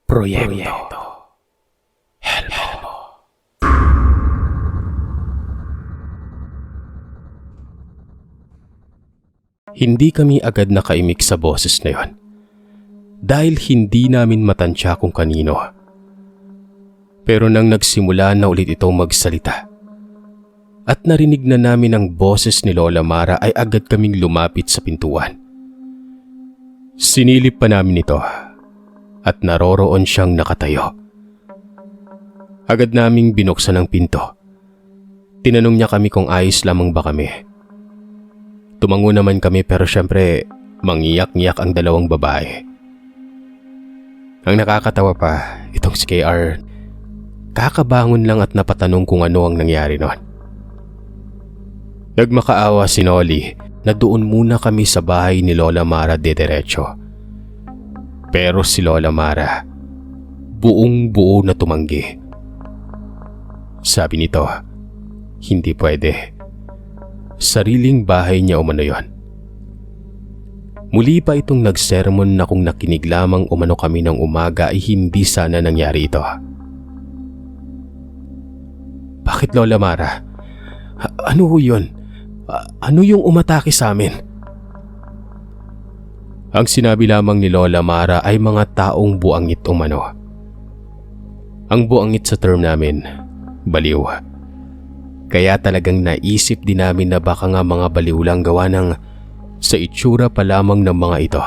Proyekto Helmo. Hindi kami agad nakaimik sa boses na yon dahil hindi namin matansya kung kanino. Pero nang nagsimula na ulit itong magsalita at narinig na namin ang boses ni Lola Mara ay agad kaming lumapit sa pintuan. Sinilip pa namin ito at naroroon siyang nakatayo. Agad naming binuksan ang pinto. Tinanong niya kami kung ayos lamang ba kami. Tumango naman kami pero syempre mangiyak-ngiyak ang dalawang babae. Ang nakakatawa pa, itong si KR, kakabangon lang at napatanong kung ano ang nangyari noon. Nagmakaawa si Noli na doon muna kami sa bahay ni Lola Mara diretso. Pero si Lola Mara, buong-buo na tumanggi. Sabi nito, hindi pwede. Sariling bahay niya umano yon. Muli pa itong nagsermon na kung nakinig lamang umano kami ng umaga ay hindi sana nangyari ito. Bakit Lola Mara? Ano ho yun? Ano yung umatake sa amin? Ang sinabi lamang ni Lola Mara ay mga taong buangit umano. Ang buangit sa term namin, baliw. Kaya talagang naisip din namin na baka nga mga baliw lang gawa ng sa itsura pa lamang ng mga ito.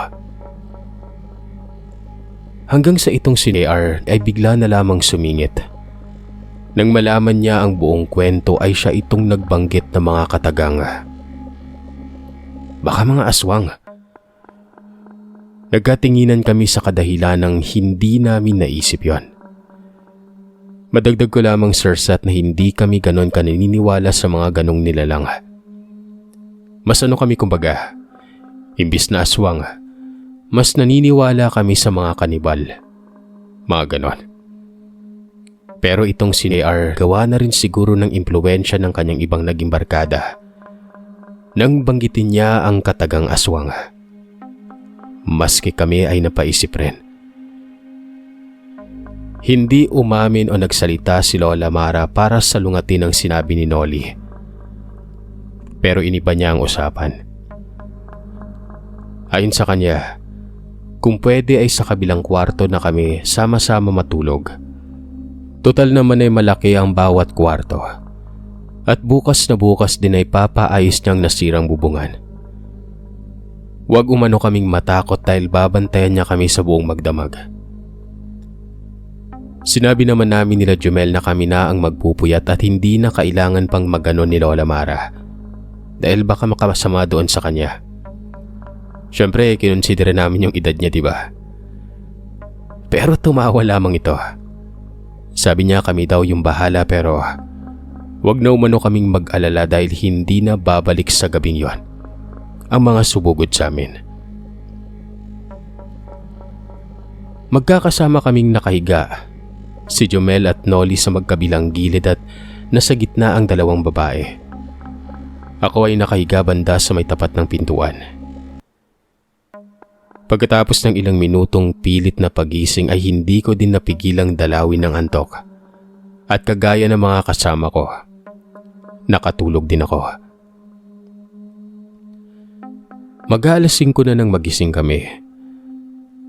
Hanggang sa itong si KR ay bigla na lamang sumingit. Nang malaman niya ang buong kwento ay siya itong nagbanggit ng mga katagang. Baka mga aswang. Nagkatinginan kami sa kadahilan ng hindi namin naisip yon. Madagdag ko lamang Sir Sat na hindi kami ganon kaniniwala sa mga ganong nilalang. Mas ano kami kumbaga, imbis na aswang, mas naniniwala kami sa mga kanibal. Mga ganon. Pero itong si KR gawa na rin siguro ng impluensya ng kanyang ibang naging barkada. Nang banggitin niya ang katagang aswang, maski kami ay napaisip rin. Hindi umamin o nagsalita si Lola Mara para salungatin ang sinabi ni Noli. Pero iniba niya ang usapan. Ayon sa kanya, kung pwede ay sa kabilang kwarto na kami sama-sama matulog. Total naman ay malaki ang bawat kwarto. At bukas na bukas din ay papaayos niyang nasirang bubungan. Huwag umano kaming matakot dahil babantayan niya kami sa buong magdamag. Sinabi naman namin nila Jumel na kami na ang magpupuyat at hindi na kailangan pang maganon ni Lola Mara dahil baka makasama doon sa kanya. Siyempre, kinonsidera namin yung edad niya, diba? Pero tumawa lamang ito. Sabi niya kami daw yung bahala pero wag na umano kaming mag-alala dahil hindi na babalik sa gabing yon ang mga subugod sa amin. Magkakasama kaming nakahiga, si Jumel at Noli sa magkabilang gilid at nasa gitna ang dalawang babae. Ako ay nakahiga banda sa may tapat ng pintuan. Pagkatapos ng ilang minutong pilit na pagising ay hindi ko din napigilang dalawin ng antok. At kagaya ng mga kasama ko, nakatulog din ako. Mag-aalas 5 na nang magising kami.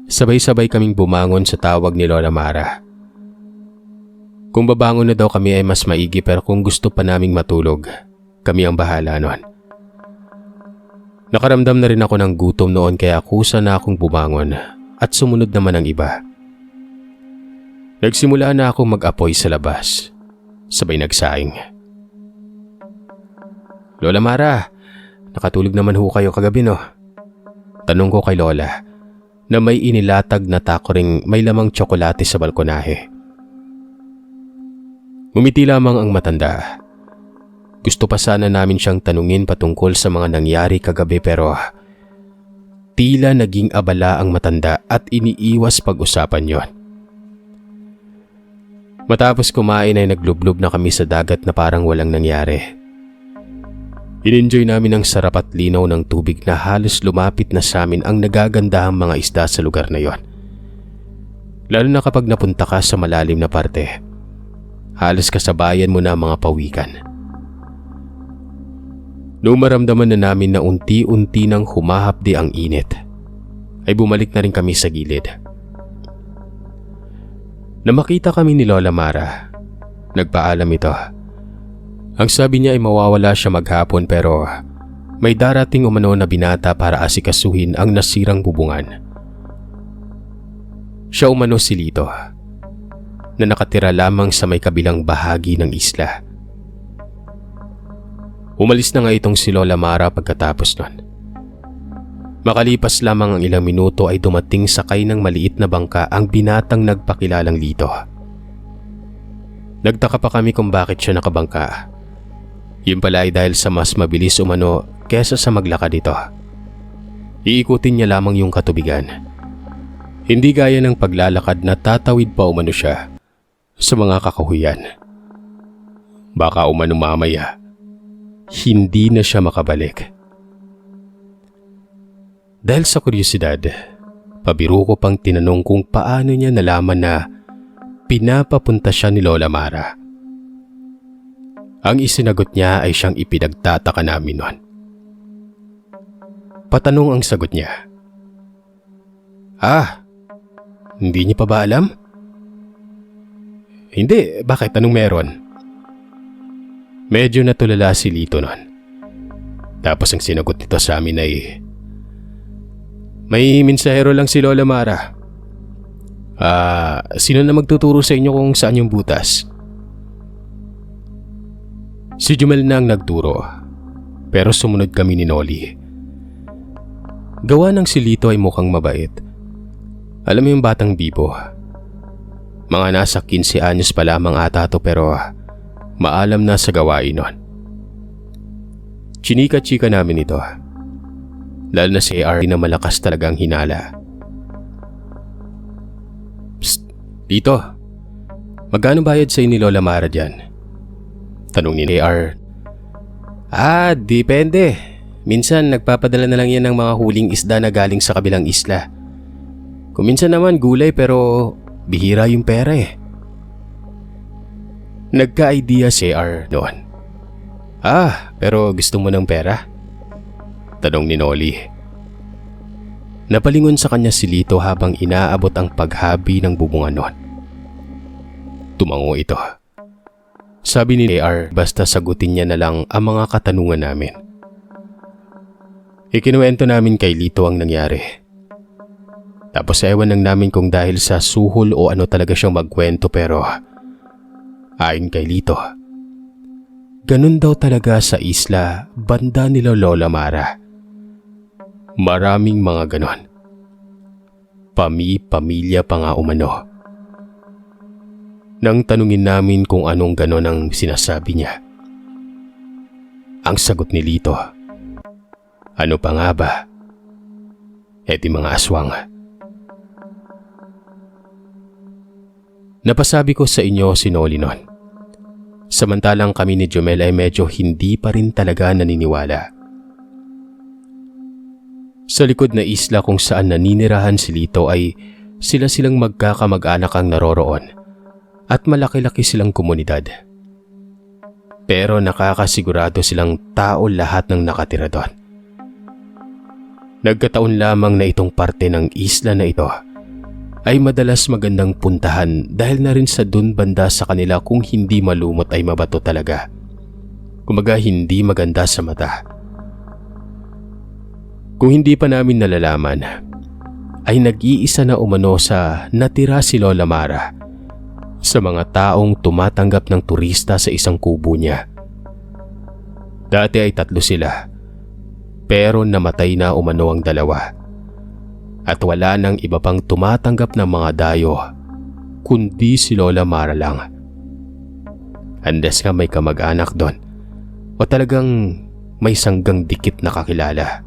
Sabay-sabay kaming bumangon sa tawag ni Lola Mara. Kung babangon na daw kami ay mas maigi pero kung gusto pa naming matulog, kami ang bahala nun. Nakaramdam na rin ako ng gutom noon kaya kusa na akong bumangon at sumunod naman ang iba. Nagsimula na akong mag-apoy sa labas, sabay nagsaing. Lola Mara, nakatulog naman ho kayo kagabi no? Tanong ko kay Lola na may inilatag na tako ring may lamang tsokolate sa balkonahe. Ngumiti lamang ang matanda. Gusto pa sana namin siyang tanungin patungkol sa mga nangyari kagabi pero tila naging abala ang matanda at iniiwas pag-usapan yon. Matapos kumain ay naglublob na kami sa dagat na parang walang nangyari. In-enjoy namin ang sarap at linaw ng tubig na halos lumapit na sa amin ang nagagandahang mga isda sa lugar na yon. Lalo na kapag napunta ka sa malalim na parte, halos kasabayan mo na ang mga pawikan. Noong maramdaman na namin na unti-unti nang humahapdi ang init, ay bumalik na rin kami sa gilid. Na makita kami ni Lola Mara, nagpaalam ito. Ang sabi niya ay mawawala siya maghapon pero may darating umano na binata para asikasuhin ang nasirang bubungan. Siya umano si Lito, na nakatira lamang sa may kabilang bahagi ng isla. Umalis na nga itong si Lola Mara pagkatapos nun. Makalipas lamang ang ilang minuto ay dumating sakay ng maliit na bangka ang binatang nagpakilalang Lito. Nagtaka pa kami kung bakit siya nakabangka. Yun pala ay dahil sa mas mabilis umano kesa sa maglakad ito. Iikutin niya lamang yung katubigan. Hindi gaya ng paglalakad na tatawid pa umano siya sa mga kakahuyan. Baka umano mamaya, hindi na siya makabalik. Dahil sa kuryosidad, pabiro ko pang tinanong kung paano niya nalaman na pinapapunta siya ni Lola Mara. Ang isinagot niya ay siyang ipinagtataka namin noon. Patanong ang sagot niya. Hindi niyo pa ba alam? Hindi, bakit? Anong meron? Medyo natulala si Lito noon. Tapos ang sinagot nito sa amin ay, may mensahero lang si Lola Mara. Sino na magtuturo sa inyo kung saan yung butas? Si Jumel na ang nagturo, pero sumunod kami ni Noli. Gawa ng si Lito ay mukhang mabait. Alam mo yung batang bibo. Mga nasa 15 anyos pa lamang ata to pero maalam na sa gawain nun. Chinika-chika namin ito. Lalo na si AR na malakas talagang hinala. Psst, Lito, magkano bayad sa ni Lola Mara dyan? Tanong ni AR. Depende. Minsan nagpapadala na lang yan ng mga huling isda na galing sa kabilang isla. Kung minsan naman gulay pero bihira yung pera eh. Nagka-idea si AR doon. Pero gusto mo ng pera? Tanong ni Noli. Napalingon sa kanya si Lito habang inaabot ang paghabi ng bubungan noon. Tumango ito. Sabi ni AR basta sagutin niya na lang ang mga katanungan namin. Ikinuwento namin kay Lito ang nangyari. Tapos ewan lang namin kung dahil sa suhol o ano talaga siyang magkwento pero ayon kay Lito, ganun daw talaga sa isla banda nila Lola Mara. Maraming mga ganon. Pamilya pa nga umano. Nang tanungin namin kung anong ganon ang sinasabi niya, ang sagot ni Lito, ano pa nga ba? Di mga aswang. Napasabi ko sa inyo si Noli nun. Samantalang kami ni Jumel ay medyo hindi pa rin talaga naniniwala. Sa likod na isla kung saan naninirahan si Lito ay sila-silang magkakamag-anak ang naroroon. At malaki-laki silang komunidad. Pero nakakasigurado silang tao lahat ng nakatira doon. Nagkataon lamang na itong parte ng isla na ito ay madalas magandang puntahan dahil na rin sa dun banda sa kanila kung hindi malumot ay mabato talaga. Kumaga hindi maganda sa mata. Kung hindi pa namin nalalaman, ay nag-iisa na umano sa natira si Lola Mara sa mga taong tumatanggap ng turista sa isang kubo niya. Dati ay 3 sila, pero namatay na umano ang 2. At wala nang iba pang tumatanggap ng mga dayo, kundi si Lola Mara lang. Unless nga may kamag-anak doon, o talagang may sanggang dikit na kakilala.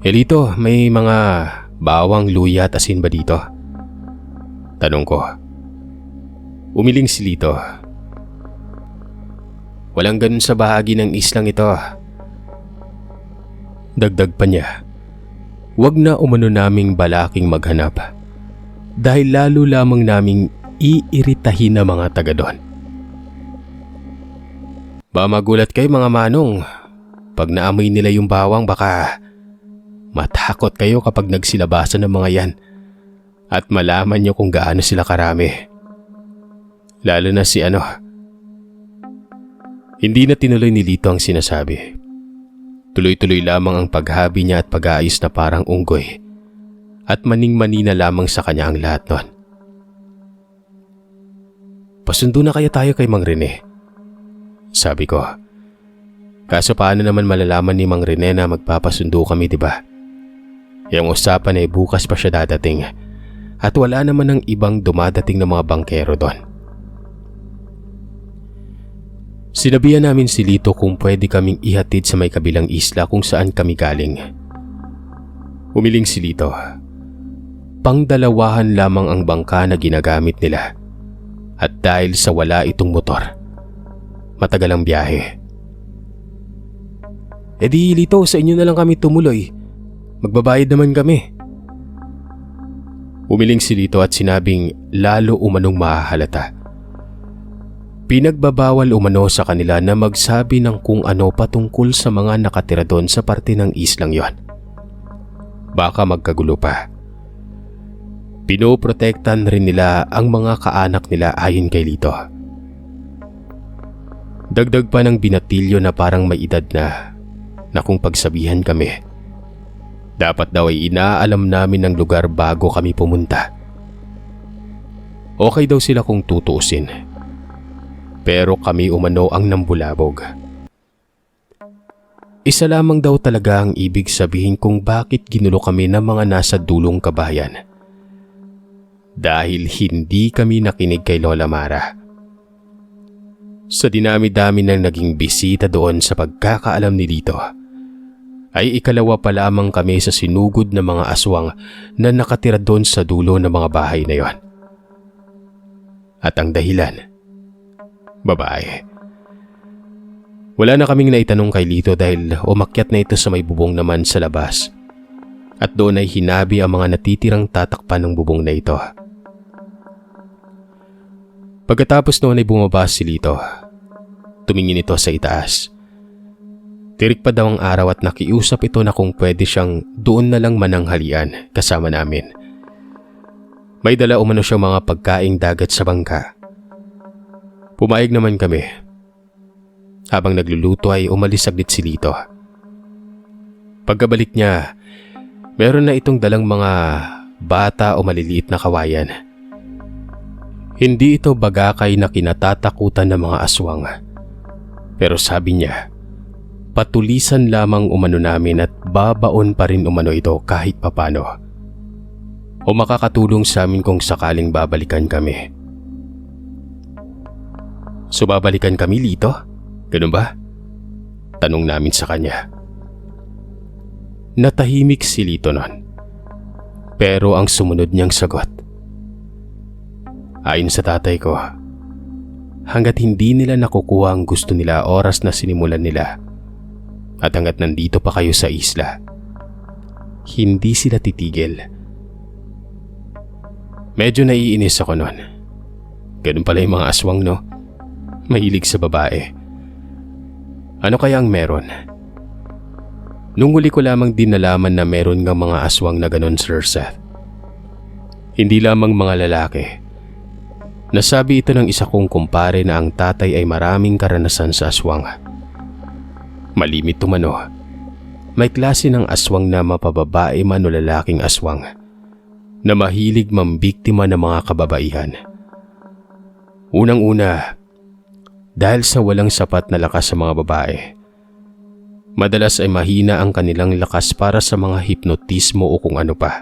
Lito, may mga bawang, luya at asin ba dito? Tanong ko. Umiling si Lito. Walang ganun sa bahagi ng islang ito. Dagdag pa niya. wag na umano naming balaking maghanap dahil lalo lamang naming iiritahin na mga taga doon. Ba magulat kayo mga manong, pag naamoy nila yung bawang baka matakot kayo kapag nagsilabasan ng mga yan at malaman nyo kung gaano sila karami. Lalo na si Hindi na tinuloy ni Lito ang sinasabi. Tuloy-tuloy lamang ang paghabi niya at pag-aayos na parang unggoy at maning-mani na lamang sa kanya ang lahat nun. Pasundo na kaya tayo kay Mang Rene? Sabi ko. Kaso paano naman malalaman ni Mang Rene na magpapasundo kami, diba? Yung usapan ay bukas pa siya dadating at wala naman ng ibang dumadating na mga bangkero doon. Sinabihan namin si Lito kung pwede kaming ihatid sa may kabilang isla kung saan kami galing. Umiling si Lito. Pangdalawahan lamang ang bangka na ginagamit nila at dahil sa wala itong motor, matagal ang biyahe. E di Lito, sa inyo na lang kami tumuloy. Magbabayad naman kami. Umiling si Lito at sinabing lalo umanong mahahalata. Pinagbabawal umano sa kanila na magsabi ng kung ano patungkol sa mga nakatira doon sa parte ng islang yon. Baka magkagulo pa. Pinoprotektan rin nila ang mga kaanak nila ayon kay Lito. Dagdag pa ng binatilyo na parang may edad na kung pagsabihan kami, dapat daw ay inaalam namin ng lugar bago kami pumunta. Okay daw sila kung tutuusin. Pero kami umano ang nambulabog. Isa lamang daw talaga ang ibig sabihin kung bakit ginulo kami ng mga nasa dulong kabayan. Dahil hindi kami nakinig kay Lola Mara. Sa dinami-dami ng naging bisita doon sa pagkakaalam ni Lito, ay ikalawa pa lamang kami sa sinugod na mga aswang na nakatira doon sa dulo ng mga bahay na yon. At ang dahilan, babae. Wala na kaming naitanong kay Lito dahil umakyat na ito sa may bubong naman sa labas at doon ay hinabi ang mga natitirang tatakpan ng bubong na ito. Pagkatapos noon ay bumaba si Lito. Tumingin ito sa itaas. Tirik pa daw ang araw at nakiusap ito na kung pwede siyang doon na lang mananghalian kasama namin. May dala umano siyang mga pagkaing dagat sa bangka. Pumayag naman kami. Habang nagluluto ay umalis saglit si Lito. Pagkabalik niya, meron na itong dalang mga bata o maliliit na kawayan. Hindi ito bagakay na kinatatakutan ng mga aswang. Pero sabi niya, patulisan lamang umano namin at babaon pa rin umano ito kahit papano. O makakatulong sa amin kung sakaling babalikan kami. So babalikan kami, Lito? Ganun ba? Tanong namin sa kanya. Natahimik si Lito nun. Pero ang sumunod niyang sagot, ayon sa tatay ko, hanggat hindi nila nakukuha ang gusto nila oras na sinimulan nila at hanggat nandito pa kayo sa isla, hindi sila titigil. Medyo naiinis ako nun. Ganun pala yung mga aswang, no? Mahilig sa babae. Ano kaya ang meron? Nung huli ko lamang din nalaman na meron ng mga aswang na ganon, Sir Seth. Hindi lamang mga lalaki. Nasabi ito ng isa kong kumpare na ang tatay ay maraming karanasan sa aswang. Malimit umano. May klase ng aswang na mapababae man o lalaking aswang na mahilig mambiktima ng mga kababaihan. Unang-una, dahil sa walang sapat na lakas sa mga babae. Madalas ay mahina ang kanilang lakas para sa mga hipnotismo o kung ano pa.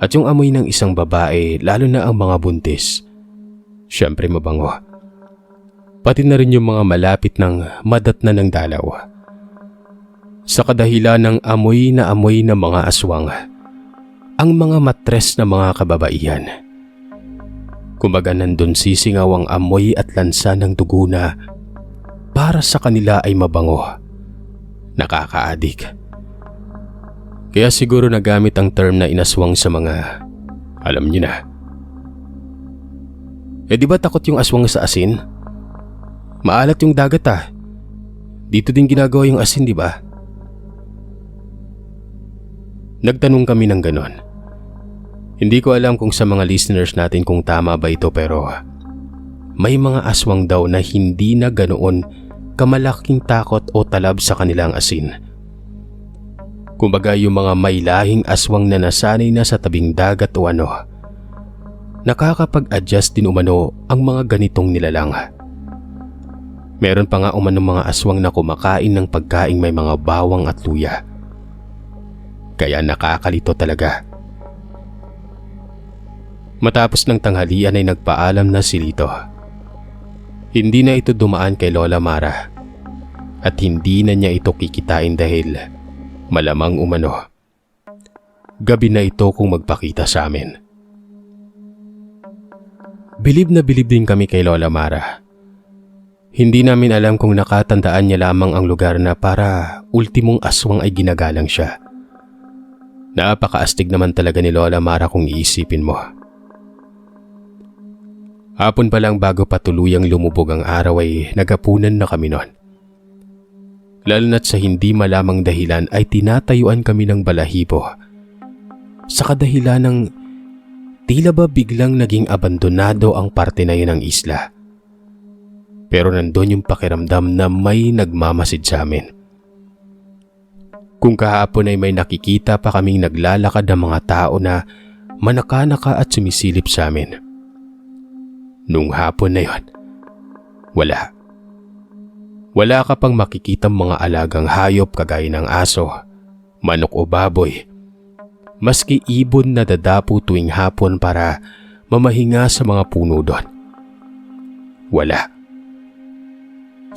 At yung amoy ng isang babae, lalo na ang mga buntis, syempre mabango. Pati na rin yung mga malapit ng madatna ng dalaw. Sa kadahilan ng amoy na mga aswang, ang mga matres na mga kababaihan. Kumbaga nandun sisingaw ang amoy at lansa ng dugo na para sa kanila ay mabango, nakakaadik. Kaya siguro nagamit ang term na inaswang sa mga, alam niyo na. Di ba takot yung aswang sa asin? Maalat yung dagat Dito din ginagawa yung asin, di ba? Nagtanong kami ng ganon. Hindi ko alam kung sa mga listeners natin kung tama ba ito, pero may mga aswang daw na hindi na ganoon kamalaking takot o talab sa kanilang asin. Kumbaga yung mga may lahing aswang na nasanay na sa tabing dagat o nakakapag-adjust din umano ang mga ganitong nilalang. Meron pa nga umanong mga aswang na kumakain ng pagkaing may mga bawang at luya. Kaya nakakalito talaga. Matapos ng tanghalian ay nagpaalam na si Lito. Hindi na ito dumaan kay Lola Mara at hindi na niya ito kikitain dahil malamang umano gabi na ito kung magpakita sa amin. Bilib na bilib din kami kay Lola Mara. Hindi namin alam kung nakatandaan niya lamang ang lugar na para ultimong aswang ay ginagalang siya. Napakaastig naman talaga ni Lola Mara kung iisipin mo. Hapon pa lang bago pa tuluyang lumubog ang araw ay nagapunan na kami noon. Lalo na't sa hindi malamang dahilan ay tinatayuan kami ng balahibo. Sa kadahilan ng tila ba biglang naging abandonado ang parte na yun ng isla. Pero nandun yung pakiramdam na may nagmamasid sa amin. Kung kahapon ay may nakikita pa kaming naglalakad ng mga tao na manaka-naka at sumisilip sa amin. Nung hapon na yon, wala. Wala ka pang makikitang mga alagang hayop kagaya ng aso, manok o baboy. Maski ibon na dadapo tuwing hapon para mamahinga sa mga puno doon. Wala.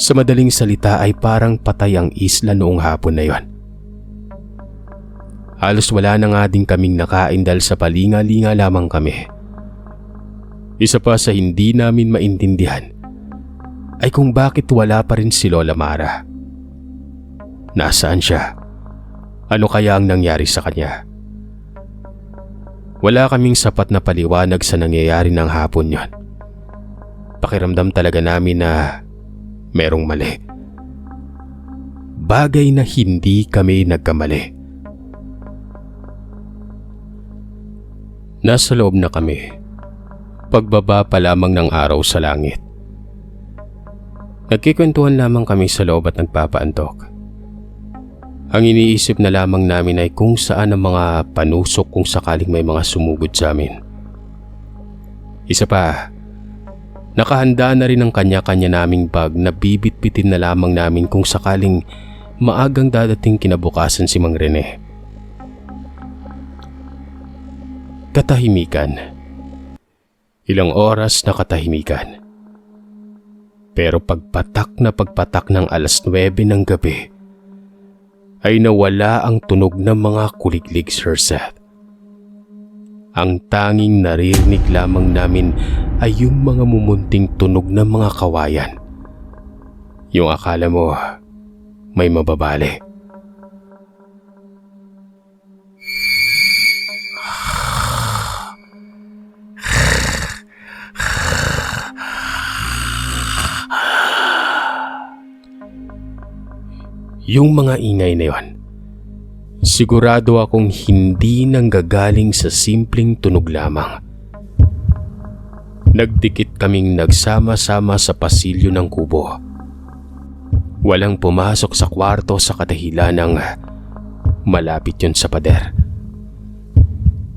Sa madaling salita ay parang patay ang isla noong hapon na yon. Halos wala na nga din kaming nakain dahil sa palinga-linga lamang kami. Isa pa sa hindi namin maintindihan ay kung bakit wala pa rin si Lola Mara. Nasaan siya? Ano kaya ang nangyari sa kanya? Wala kaming sapat na paliwanag sa nangyayari ng hapon yon. Pakiramdam talaga namin na merong mali. Bagay na hindi kami nagkamali. Nasa loob na kami. Pagbaba pa lamang ng araw sa langit. Nagkikwentuhan lamang kami sa loob at nagpapaantok. Ang iniisip na lamang namin ay kung saan ang mga panusok kung sakaling may mga sumugod sa amin. Isa pa, nakahanda na rin ang kanya-kanya naming bag na bibit-bitin na lamang namin kung sakaling maagang dadating kinabukasan si Mang Rene. Katahimikan. Ilang oras na katahimikan. Pero pagpatak ng alas 9 ng gabi ay nawala ang tunog ng mga kuliglig, Sir Seth. Ang tanging naririnig lamang namin ay yung mga mumunting tunog ng mga kawayan. Yung akala mo may mababali. Yung mga ingay na yon, sigurado akong hindi nanggagaling sa simpleng tunog lamang. Nagdikit kaming nagsama-sama sa pasilyo ng kubo. Walang pumasok sa kwarto sa kadahilan ng malapit yun sa pader.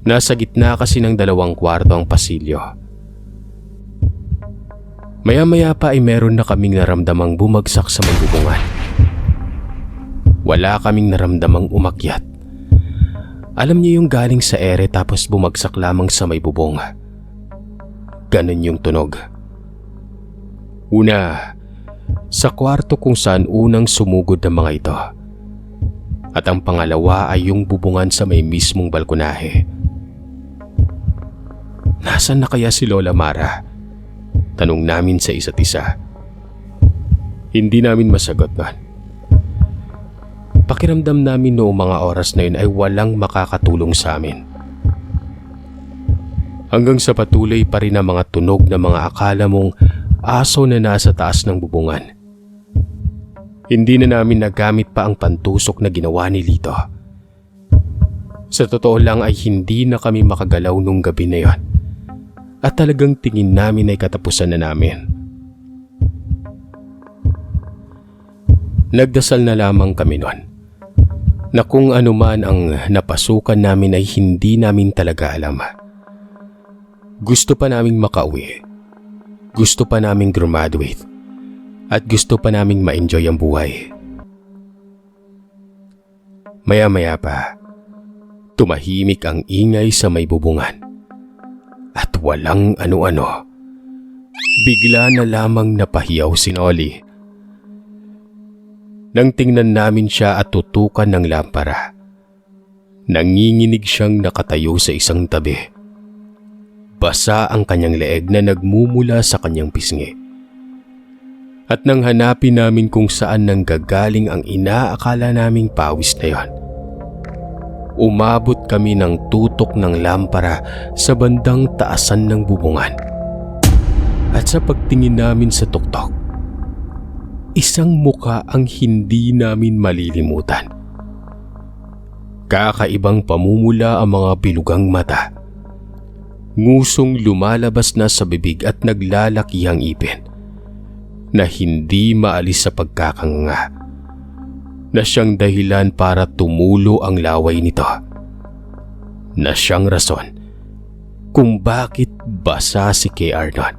Nasa gitna kasi ng dalawang kwarto ang pasilyo. Maya-maya pa ay meron na kaming naramdamang bumagsak sa may bubungan. Wala kaming naramdamang umakyat. Alam niyo yung galing sa ere tapos bumagsak lamang sa may bubong. Ganon yung tunog. Una, sa kwarto kung saan unang sumugod ng mga ito. At ang pangalawa ay yung bubungan sa may mismong balkonahe. Nasaan na kaya si Lola Mara? Tanong namin sa isa't isa. Hindi namin masagot man. Pakiramdam namin noong mga oras na yun ay walang makakatulong sa amin. Hanggang sa patuloy pa rin ang mga tunog na mga akala mong aso na nasa taas ng bubungan. Hindi na namin nagamit pa ang pantusok na ginawa ni Lito. Sa totoo lang ay hindi na kami makagalaw nung gabi na yon. At talagang tingin namin ay katapusan na namin. Nagdasal na lamang kami noon na kung ano man ang napasukan namin ay hindi namin talaga alam. Gusto pa naming makauwi. Gusto pa naming graduate. At gusto pa naming ma-enjoy ang buhay. Maya-maya pa, tumahimik ang ingay sa may bubungan. At walang ano-ano. Bigla na lamang napahiyaw si Noli. Nang tingnan namin siya at tutukan ng lampara, nanginginig siyang nakatayo sa isang tabi. Basa ang kanyang leeg na nagmumula sa kanyang pisngi. At nang hanapin namin kung saan nanggagaling ang inaakala naming pawis na yon, umabot kami ng tutok ng lampara sa bandang taasan ng bubungan. At sa pagtingin namin sa tuktok, isang muka ang hindi namin malilimutan. Kakaibang pamumula ang mga bilugang mata. Ngusong lumalabas na sa bibig at naglalaki ang ipin na hindi maalis sa pagkakanganga, na siyang dahilan para tumulo ang laway nito, na siyang rason kung bakit basa si KR noon.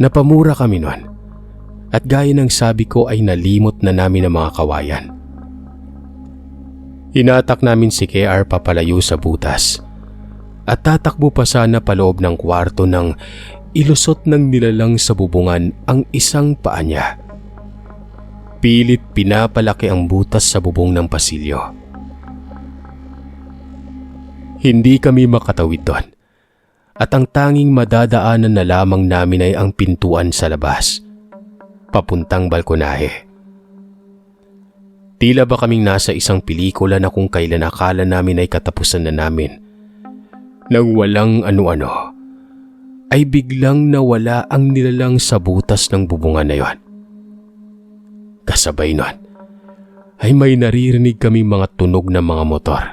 Napamura kami noon at gaya ng sabi ko ay nalimot na namin ang mga kawayan. Hinatak namin si KR papalayo sa butas at tatakbo pa sana paloob ng kwarto nang ilusot ng nilalang sa bubungan ang isang paa niya. Pilit pinapalaki ang butas sa bubong ng pasilyo. Hindi kami makatawid doon. At ang tanging madadaanan na lamang namin ay ang pintuan sa labas, papuntang balkonahe. Tila ba kaming nasa isang pelikula na kung kailan akala namin ay katapusan na namin, nang walang ano-ano, ay biglang nawala ang nilalang sa butas ng bubungan na yon. Kasabay nun, ay may naririnig kaming mga tunog ng mga motor.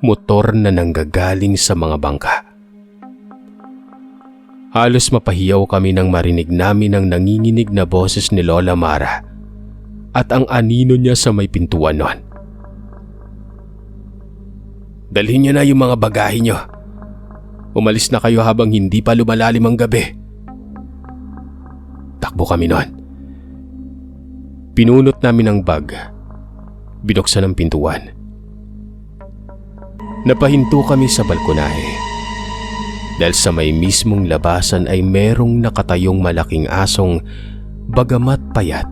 Motor na nanggagaling sa mga bangka. Halos mapahiyaw kami nang marinig namin ang nanginginig na boses ni Lola Mara at ang anino niya sa may pintuan nun. Dalhin niyo na yung mga bagahe niyo. Umalis na kayo habang hindi pa lumalalim ang gabi. Takbo kami nun. Pinunot namin ang bag. Binuksan ang pintuan. Napahinto kami sa balkonahe dahil sa may mismong labasan ay merong nakatayong malaking asong bagamat payat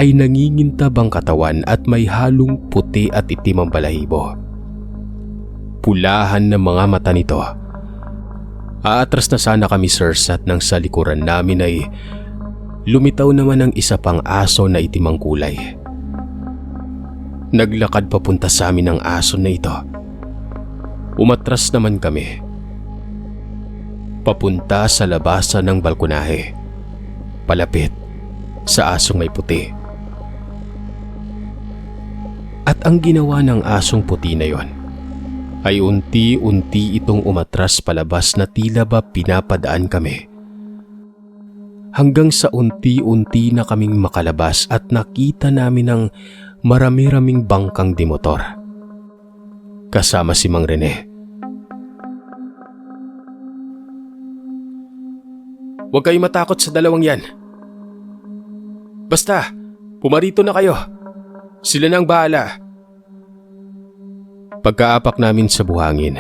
ay nangingintab ang katawan at may halong puti at itim ang balahibo. Pulahan ng mga mata nito. Aatras na sana kami sirsat nang sa likuran namin ay lumitaw naman ang isa pang aso na itim ang kulay. Naglakad papunta sa amin ang aso na ito. Umatras naman kami. Papunta sa labasan ng balkonahe. Palapit sa asong may puti. At ang ginawa ng asong puti na yon ay unti-unti itong umatras palabas na tila ba pinapadaan kami. Hanggang sa unti-unti na kaming makalabas at nakita namin ang marami-raming bangkang dimotor. Kasama si Mang Rene. Huwag kayong matakot sa dalawang yan. Basta, pumarito na kayo. Sila nang bahala. Pagkaapak namin sa buhangin,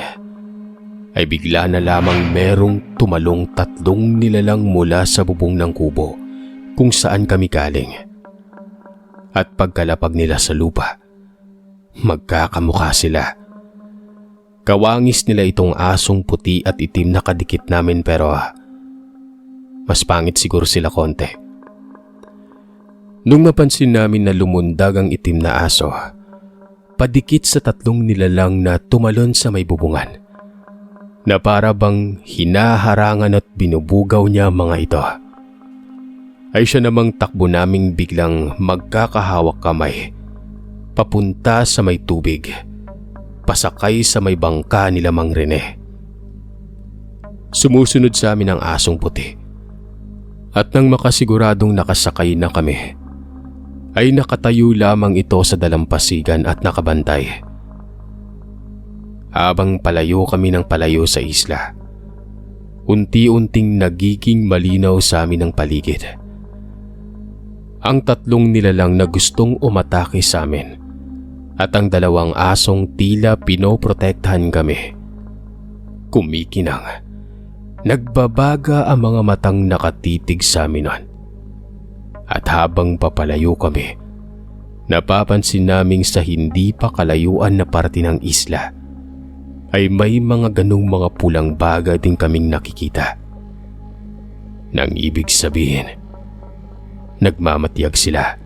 ay bigla na lamang merong tumalong 3 nilalang mula sa bubong ng kubo kung saan kami galing. At pagkalapag nila sa lupa, magkakamukha sila. Kawangis nila itong asong puti at itim na kadikit namin pero mas pangit siguro sila konti. Nung mapansin namin na lumundag ang itim na aso, padikit sa 3 nilalang na tumalon sa may bubungan, na para bang hinaharangan at binubugaw niya mga ito, ay siya namang takbo naming biglang magkakahawak kamay papunta sa may tubig, pasakay sa may bangka nila Mang Rene. Sumusunod sa amin ang asong puti, at nang makasiguradong nakasakay na kami, ay nakatayo lamang ito sa dalampasigan at nakabantay. Habang palayo kami ng palayo sa isla, unti-unting nagiging malinaw sa amin ang paligid. Ang 3 nilalang na gustong umatake sa amin at ang 2 asong tila pinoprotektahan kami. Kumikinang, nagbabaga ang mga matang nakatitig sa amin nun. At habang papalayo kami, napapansin naming sa hindi pa kalayuan na parte ng isla ay may mga ganong mga pulang baga din kaming nakikita. Nang ibig sabihin, nagmamatiyag sila.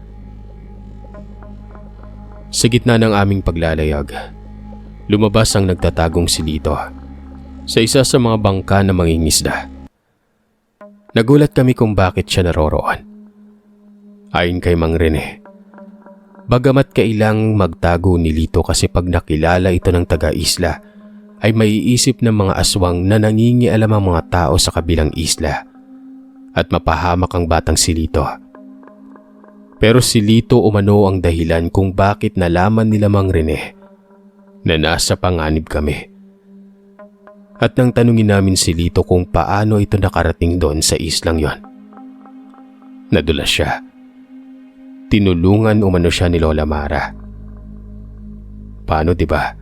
Sa gitna ng aming paglalayag, lumabas ang nagtatagong si Lito sa isa sa mga bangka na mangingisda. Nagulat kami kung bakit siya naroroon. Ayon kay Mang Rene, bagamat kailang magtago ni Lito kasi pag nakilala ito ng taga-isla ay maiisip ng mga aswang na nangingialam ang mga tao sa kabilang isla at mapahamak ang batang si Lito. Pero si Lito umano ang dahilan kung bakit nalaman nila Mang Rene na nasa panganib kami. At nang tanungin namin si Lito kung paano ito nakarating doon sa islang yon, nadulas siya. Tinulungan umano siya ni Lola Mara. Paano, diba?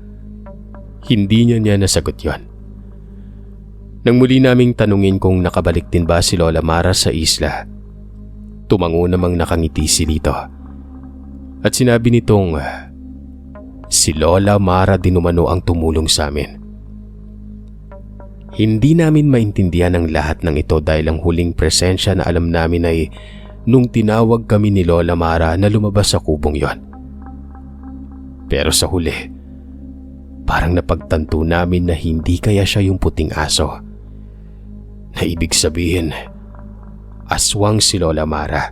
Hindi niya nasagot yon. Nang muli naming tanungin kung nakabalik din ba si Lola Mara sa isla, tumango namang nakangiti si Lito. At sinabi nitong si Lola Mara din umano ang tumulong sa amin. Hindi namin maintindihan ang lahat ng ito dahil ang huling presensya na alam namin ay nung tinawag kami ni Lola Mara na lumabas sa kubong yon. Pero sa huli, parang napagtanto namin na hindi kaya siya yung puting aso. Na ibig sabihin, aswang si Lola Mara.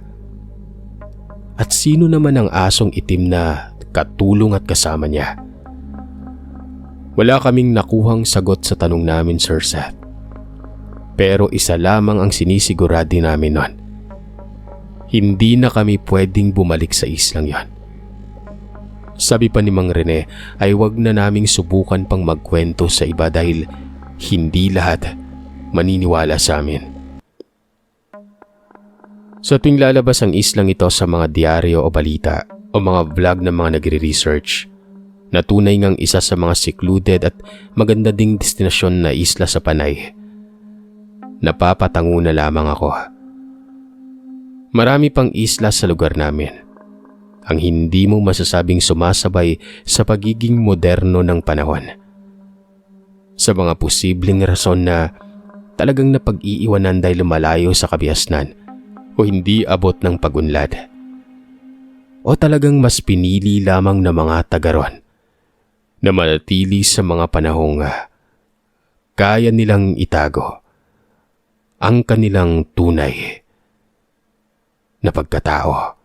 At sino naman ang asong itim na katulong at kasama niya? Wala kaming nakuhang sagot sa tanong namin, Sir Seth. Pero isa lamang ang sinisigurado namin nun. Hindi na kami pwedeng bumalik sa islang yon. Sabi pa ni Mang Rene ay wag na naming subukan pang magkwento sa iba dahil hindi lahat maniniwala sa amin. Sa tuwing lalabas ang islang ito sa mga diaryo o balita o mga vlog ng mga nagre-research, na tunay ngang isa sa mga secluded at maganda ding destinasyon na isla sa Panay, napapatango na lamang ako. Marami pang isla sa lugar namin ang hindi mo masasabing sumasabay sa pagiging moderno ng panahon. Sa mga posibleng rason na talagang napag-iiwanan dahil lumalayo sa kabiasnan o hindi abot ng pag-unlad. O talagang mas pinili lamang ng mga taga-ron na manatili sa mga panahong kaya nilang itago ang kanilang tunay na pagkatao.